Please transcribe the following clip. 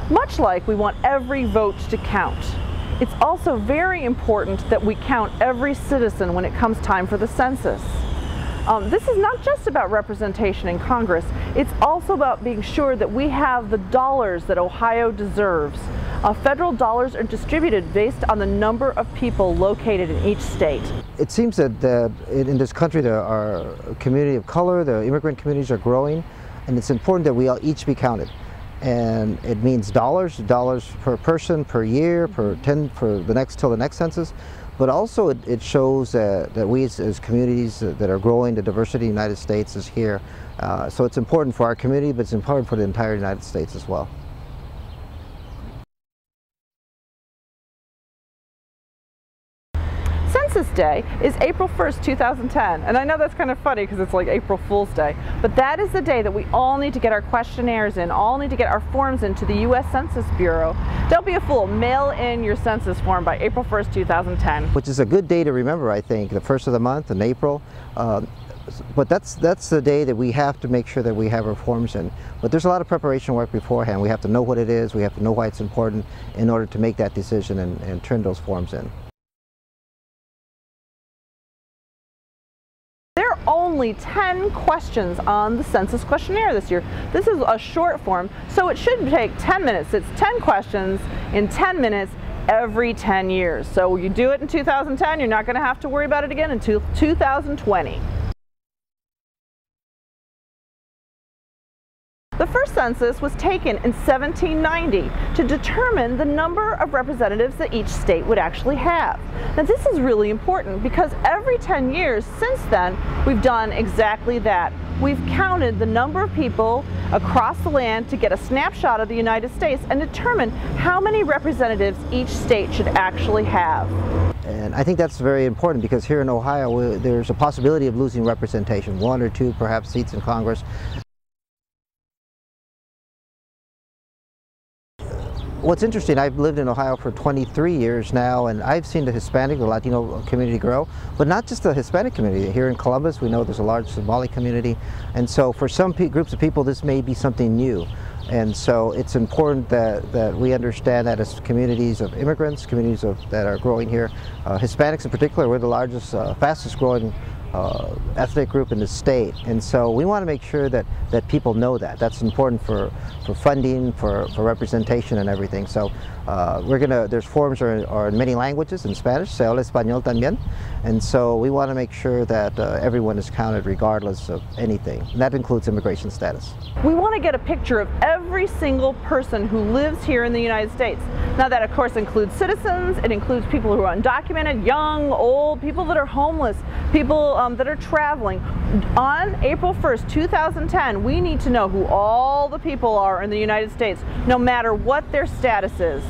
much like we want every vote to count. It's also very important that we count every citizen when it comes time for the census. This is not just about representation in Congress, it's also about being sure that we have the dollars that Ohio deserves. Federal dollars are distributed based on the number of people located in each state. It seems that in this country there are a community of color, the immigrant communities are growing, and it's important that we all each be counted. And it means dollars per person, per year, till the next census. But also it shows that we as communities that are growing, the diversity of the United States is here. So it's important for our community, but it's important for the entire United States as well. Census Day is April 1st, 2010, and I know that's kind of funny because it's like April Fool's Day, but that is the day that we all need to get our questionnaires in, all need to get our forms into the U.S. Census Bureau. Don't be a fool, mail in your census form by April 1st, 2010. Which is a good day to remember, I think, the first of the month in April. But that's the day that we have to make sure that we have our forms in. But there's a lot of preparation work beforehand. We have to know what it is, we have to know why it's important in order to make that decision and turn those forms in. Only 10 questions on the census questionnaire this year. This is a short form, so it should take 10 minutes. It's 10 questions in 10 minutes every 10 years. So you do it in 2010, you're not going to have to worry about it again until 2020. The first census was taken in 1790 to determine the number of representatives that each state would actually have. Now this is really important because every 10 years since then we've done exactly that. We've counted the number of people across the land to get a snapshot of the United States and determine how many representatives each state should actually have. And I think that's very important because here in Ohio there's a possibility of losing representation, 1 or 2 perhaps seats in Congress. What's interesting, I've lived in Ohio for 23 years now, and I've seen the Hispanic, the Latino community grow, but not just the Hispanic community. Here in Columbus, we know there's a large Somali community, and so for some groups of people, this may be something new. And so it's important that we understand that as communities of immigrants, communities that are growing here, Hispanics in particular, we're the largest, fastest growing ethnic group in the state, and so we want to make sure that people know that. That's important for funding, for representation and everything. So there's forms are in many languages. In Spanish, se habla español también, and so we want to make sure that everyone is counted regardless of anything. And that includes immigration status. We want to get a picture of every single person who lives here in the United States. Now that of course includes citizens, it includes people who are undocumented, young, old, people that are homeless, people that are traveling. On April 1st, 2010, we need to know who all the people are in the United States, no matter what their status is.